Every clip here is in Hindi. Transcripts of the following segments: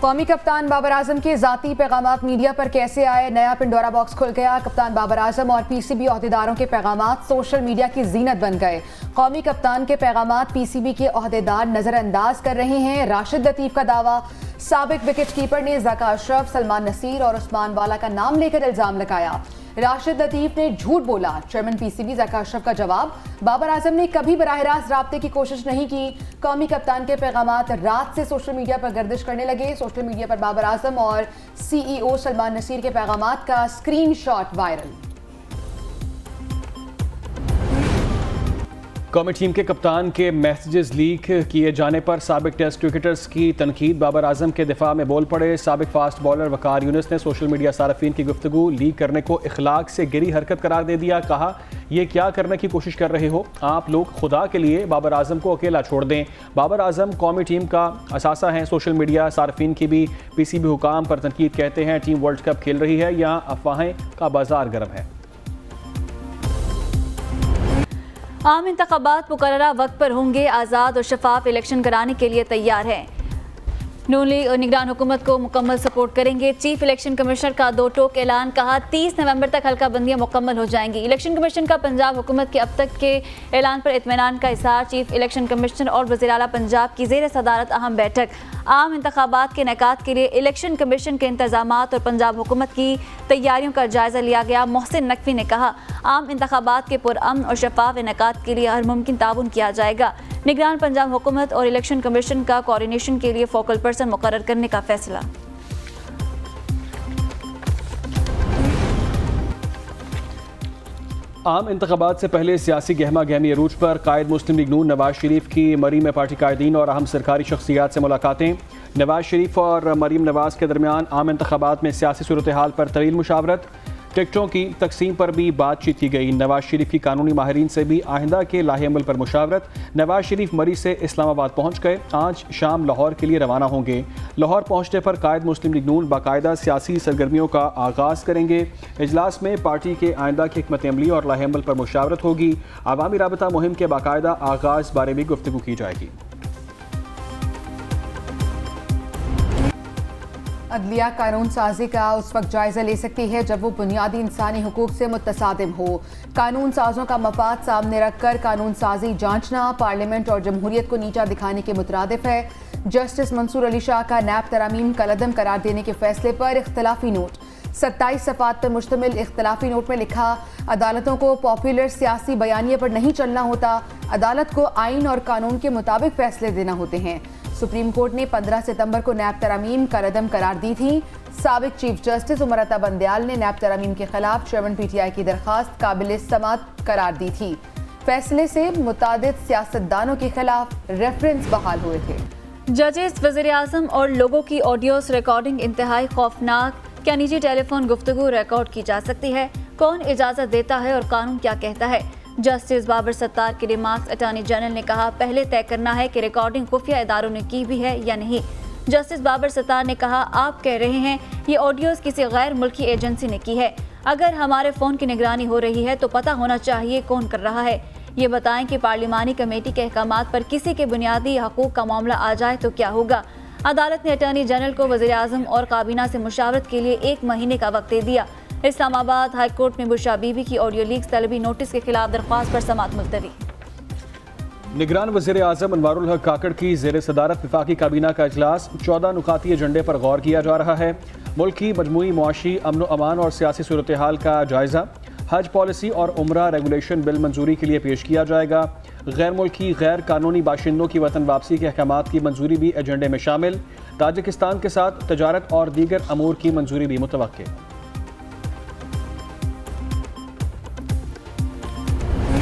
कौमी कप्तान बाबर आजम के ज़ाती पैगामात मीडिया पर कैसे आए, नया पिंडोरा बॉक्स खुल गया। कप्तान बाबर आजम और पीसीबी ओहदेदारों के पैगामात सोशल मीडिया की जीनत बन गए। कौमी कप्तान के पैगामात पीसीबी के ओहदेदार नजरअंदाज कर रहे हैं। राशिद लतीफ का दावा, साबिक विकेट कीपर ने ज़का अशरफ, सलमान नसीर और उस्मान वाला का नाम लेकर इल्जाम लगाया। राशिद लतीफ ने झूठ बोला। चेयरमैन पीसीबी ज़का अशरफ का जवाब, बाबर आजम ने कभी बराह रास्त राब्ते की कोशिश नहीं की। कौमी कप्तान के पैगामात रात से सोशल मीडिया पर गर्दिश करने लगे। सोशल मीडिया पर बाबर आजम और सीईओ सलमान नसीर के पैगामात का स्क्रीनशॉट वायरल। कौमी टीम के कप्तान के मैसेजेस लीक किए जाने पर साबिक टेस्ट क्रिकेटर्स की तनकीद। बाबर आजम के दिफा में बोल पड़े साबिक फास्ट बॉलर वकार यूनुस ने सोशल मीडिया सारफीन की गुफ्तगू लीक करने को इखलाक से गिरी हरकत करार दे दिया। कहा, ये क्या करने की कोशिश कर रहे हो आप लोग, खुदा के लिए बाबर आजम को अकेला छोड़ दें। बाबर आजम कौमी टीम का असासा हैं। सोशल मीडिया सारफीन की भी पीसीबी हुकाम पर तनकीद। कहते हैं टीम वर्ल्ड कप खेल रही है, यहाँ अफवाहें का बाजार गर्म है। आम इंतखाबात मुकर्ररा वक्त पर होंगे, आज़ाद और शफाफ इलेक्शन कराने के लिए तैयार है। नून लीग और निगरान हुकूमत को मुकम्मल सपोर्ट करेंगे। चीफ इलेक्शन कमिश्नर का दो टोक ऐलान। कहा, 30 नवंबर तक हल्का बंदियां मुकम्मल हो जाएंगी। इलेक्शन कमीशन का पंजाब हुकूमत के अब तक के ऐलान पर इत्मीनान का इज़हार। चीफ इलेक्शन कमिश्नर और वज़ीर आला पंजाब की ज़ेर सदारत अहम बैठक। आम इंतखाबात के इनेकाद के लिए इलेक्शन कमीशन के इंतजामात और पंजाब हुकूमत की तैयारियों का जायज़ा लिया गया। मोहसिन नकवी ने कहा, आम इंतखाबात के पुरअमन और शफाफ इनेकाद के लिए हर मुमकिन ताउन किया जाएगा। निगरान पंजाब हुकूमत और इलेक्शन कमीशन का कोऑर्डिनेशन के लिए फोकल पर्सन मुकर्रर करने का फैसला। आम इंतखाबात से पहले सियासी गहमा गहमी अरूज पर कायद मुस्लिम लीग नून नवाज शरीफ की मरीम में पार्टी कायदीन और अहम सरकारी शख्सियात से मुलाकातें। नवाज शरीफ और मरीम नवाज के दरमियान आम इंतखाबात में सियासी सूरत हाल पर तवील मुशावरत। टिकटों की तकसीम पर भी बातचीत की गई। नवाज शरीफ की कानूनी माहिरीन से भी आइंदा के लाहे अमल पर मुशावरत। नवाज शरीफ मरी से इस्लामाबाद पहुँच गए, आज शाम लाहौर के लिए रवाना होंगे। लाहौर पहुँचने पर कायद मुस्लिम लीग नून बाकायदा सियासी सरगर्मियों का आगाज़ करेंगे। इजलास में पार्टी के आइंदा की हिकमत अमली और लाहे अमल पर मुशावरत होगी। आवामी राबता मुहिम के बाकायदा आगाज़ बारे भी गुफ्तगू की जाएगी। अदलिया कानून साजी का उस वक्त जायजा ले सकती है जब वो बुनियादी इंसानी हुकूक से मुतसादिम हो। कानून साजों का मफाद सामने रखकर कानून साजी जांचना पार्लियामेंट और जमहूरियत को नीचा दिखाने के मुतरादिफ है। जस्टिस मंसूर अली शाह का नैब तरामीम कलअदम करार देने के फैसले पर इख्तलाफी नोट। 27 सफ़ात पर मुश्तमिल इख्तलाफी नोट में लिखा, अदालतों को पॉपुलर सियासी बयानिए पर नहीं चलना होता, अदालत को आइन और कानून के मुताबिक फैसले देना होते हैं। सुप्रीम कोर्ट ने 15 सितंबर को नैब तरामीम कलअदम करार दी थी। साबिक चीफ जस्टिस उमर अता बंदयाल ने नैब तरामीम के खिलाफ चेयरमैन पीटीआई की दरखास्त काबिल समाअत करार दी थी। फैसले से मुतादिद सियासतदानों के खिलाफ रेफरेंस बहाल हुए थे। जजेस, वज़ीर आज़म और लोगों की ऑडियोस रिकॉर्डिंग इंतहाई खौफनाक। क्या निजी टेलीफोन गुफ्तगू रिकॉर्ड की जा सकती है? कौन इजाज़त देता है और कानून क्या कहता है? जस्टिस बाबर सत्तार के रिमार्क्स। अटॉर्नी जनरल ने कहा, पहले तय करना है कि रिकॉर्डिंग खुफिया इदारों ने की भी है या नहीं। जस्टिस बाबर सत्तार ने कहा, आप कह रहे हैं ये ऑडियोज किसी गैर मुल्की एजेंसी ने की है। अगर हमारे फ़ोन की निगरानी हो रही है तो पता होना चाहिए कौन कर रहा है। ये बताएं कि पार्लिमानी कमेटी के अहकामात पर किसी के बुनियादी हकूक़ का मामला आ जाए तो क्या होगा। अदालत ने अटॉर्नी जनरल को वज़ीर आज़म और काबीना से मुशावरत के लिए 1 महीने का वक्त दे दिया। इस्लामाबाद हाई कोर्ट में बुशरा बीबी की ऑडियो लीक्स तलबी नोटिस के खिलाफ दरख्वास्त पर समाअत मुलतवी। निगरान वज़ीर आज़म अनवारुल हक काकड़ की ज़ेर सदारत वफाकी काबीना का इजलास। 14 नुकाती एजेंडे पर गौर किया जा रहा है। मुल्क की मजमूई मुआशी अमन अमान और सियासी सूरत हाल का जायज़ा। हज पॉलिसी और उम्रा रेगुलेशन बिल मंजूरी के लिए पेश किया जाएगा। गैर मुल्की गैर कानूनी बाशिंदों की वतन वापसी के अहकामात की मंजूरी भी एजेंडे में शामिल। ताजिकिस्तान के साथ तजारत और दीगर अमूर की मंजूरी भी मुतवक्के।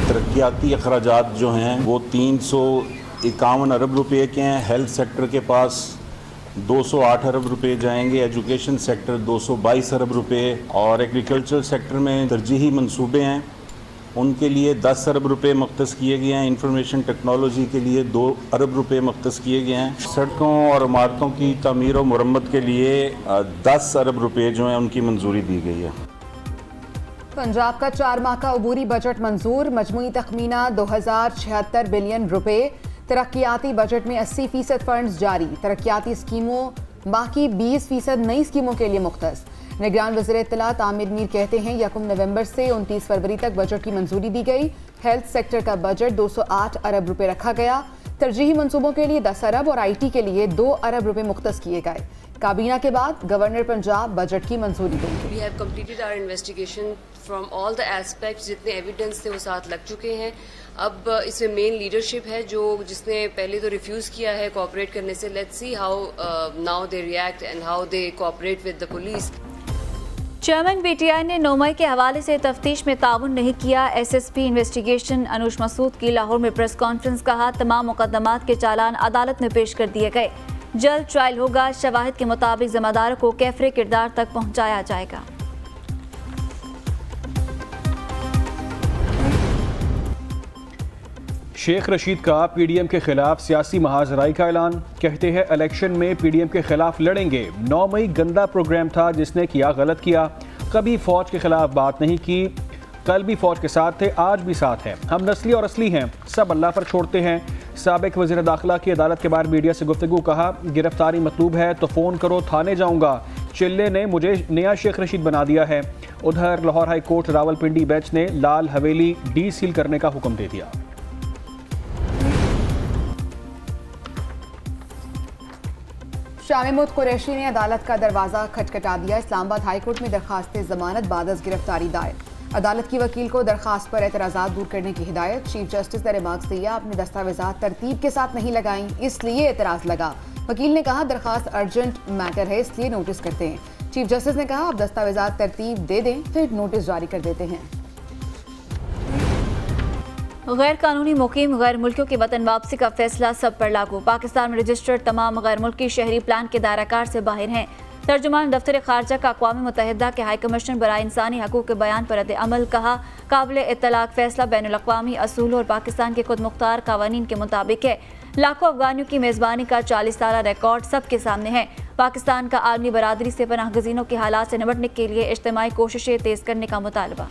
तरक्याती अखराजात जो हैं वो 351 अरब रुपये के हैं। हेल्थ सेक्टर के पास 208 अरब रुपये जाएंगे, एजुकेशन सेक्टर 222 अरब रुपये और एग्रीकल्चर सेक्टर में तरजीही मंसूबे हैं उनके लिए 10 अरब रुपये मख्तस किए गए हैं। इंफॉर्मेशन टेक्नोलॉजी के लिए 2 अरब रुपये मख्तस किए गए हैं। सड़कों और इमारतों की तमीर और मुरम्मत के लिए 10 अरब रुपये जो हैं उनकी मंजूरी दी गई है। पंजाब का 4 माह का अबूरी बजट मंजूर। मजमूई तखमीना 2076 बिलियन रुपए। तरक्याती बजट में 80% फंड्स जारी। तरक्याती स्कीमों बाकी 20% नई स्कीमों के लिए मुख्तस। निगरान वज़ीर इत्तलात आमिर मीर कहते हैं 1 नवंबर से 29 फरवरी तक बजट की मंजूरी दी गई। हेल्थ सेक्टर का बजट 208 अरब रुपए रखा गया। तरजीही मंसूबों के लिए 10 अरब और IT के लिए 2 अरब रुपए मुख्तस किए गए। काबीना के बाद गवर्नर पंजाब बजट की मंजूरी देंगे। We have completed our investigation from all the aspects, जितने एविडेंस थे वो साथ लग चुके हैं। अब इसमें मेन लीडरशिप है जिसने पहले तो रिफ्यूज़ किया है कोऑपरेट करने से। Let's see how now they react and how they cooperate with the police. Chairman PTI ने 9 मई के हवाले से तफ्तीश में ताउन नहीं किया। SSP इन्वेस्टिगेशन अनुज मसूद की लाहौर में प्रेस कॉन्फ्रेंस। कहा तमाम मुकदमात के चालान अदालत में पेश कर दिए गए। जल्द ट्रायल होगा। शवाहिद के मुताबिक जिम्मेदारों को कैफरे किरदार तक पहुंचाया जाएगा। शेख रशीद का PDM के खिलाफ सियासी महाजराई का ऐलान। कहते हैं इलेक्शन में PDM के खिलाफ लड़ेंगे। 9 मई गंदा प्रोग्राम था, जिसने किया गलत किया। कभी फौज के खिलाफ बात नहीं की, कल भी फौज के साथ थे, आज भी साथ हैं। हम नस्ली और असली हैं, सब अल्लाह पर छोड़ते हैं। साबिक वज़ीर दाखिला की अदालत के बाहर मीडिया से गुफ्तगू। कहा गिरफ्तारी मतलूब है तो फ़ोन करो, थाने जाऊँगा। चिल्ले ने मुझे नया शेख रशीद बना दिया है। उधर Lahore high court Rawalpindi bench ने लाल हवेली डीसील करने का हुक्म दे दिया। शाह महमूद कुरैशी ने अदालत का दरवाज़ा खटखटा दिया। इस्लामाबाद हाई कोर्ट में दरखास्त जमानत बादस गिरफ्तारी दायर। अदालत की वकील को दरखास्त पर एतराज़ात दूर करने की हिदायत। चीफ जस्टिस ने रिमार्क्स दिया अपने दस्तावेजात तरतीब के साथ नहीं लगाई, इसलिए एतराज़ लगा। वकील ने कहा दरखास्त अर्जेंट मैटर है, इसलिए नोटिस करते हैं। चीफ जस्टिस ने कहा अब दस्तावेजात तरतीब दे दें, फिर नोटिस जारी कर देते हैं। गैर कानूनी मुकीम गैर मुल्कियों की वतन वापसी का फैसला सब पर लागू। पाकिस्तान में रजिस्टर्ड तमाम गैर मुल्की शहरी प्लान के दायराकार से बाहर हैं। तर्जुमान दफ्तर खारजा का अक़वाम मुत्तहिदा के हाई कमिश्नर बराए इंसानी हकूक़ के बयान पर रद्द अमल। कहा काबिल इत्तलाक फैसला बैनुल अक़वामी असूल और पाकिस्तान के खुद मुख्तार कवानीन के मुताबिक है। लाखों अफगानियों की मेज़बानी का 40 साल रिकॉर्ड सबके सामने है। पाकिस्तान का आलमी बरादरी से पनाह गज़ीनों के हालात से निपटने के लिए इज्तिमाई कोशिशें तेज़ करने का मुतालबा।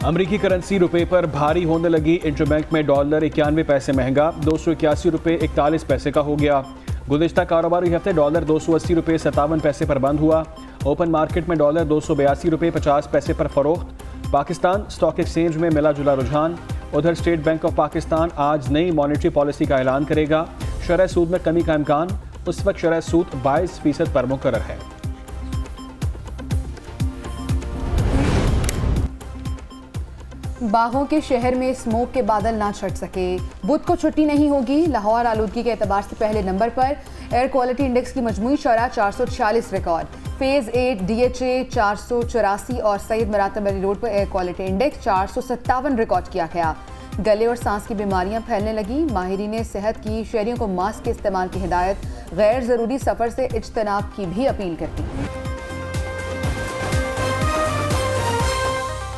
अमरीकी करेंसी रुपए पर भारी होने लगी। इंटरबैंक में डॉलर 91 पैसे महंगा, 281 रुपये 41 पैसे का हो गया। गुज़िश्ता कारोबारी हफ्ते डॉलर 280 रुपये 57 पैसे पर बंद हुआ। ओपन मार्केट में डॉलर 282 रुपये 50 पैसे पर फरोख्त। पाकिस्तान स्टॉक एक्सचेंज में मिला जुला रुझान। उधर स्टेट बैंक ऑफ पाकिस्तान आज नई मॉनेटरी पॉलिसी का ऐलान करेगा। शरह सूद में कमी का इम्कान। उस वक्त शरह सूद 22% पर मुकर्रर है। बागों के शहर में स्मोक के बादल ना छट सके। बुध को छुट्टी नहीं होगी। लाहौर आलूदगी के एतबार से पहले नंबर पर। एयर क्वालिटी इंडेक्स की मजमूई शरह 446 रिकॉर्ड। फेज़ 8 DHA 484 और सईद मरातब अली रोड पर एयर क्वालिटी इंडेक्स 457 रिकॉर्ड किया गया। गले और सांस की बीमारियां फैलने लगी। माहिरीन सेहत की शहरियों को मास्क के इस्तेमाल की हिदायत। गैर ज़रूरी सफ़र से इज्तनाब की भी अपील करती है।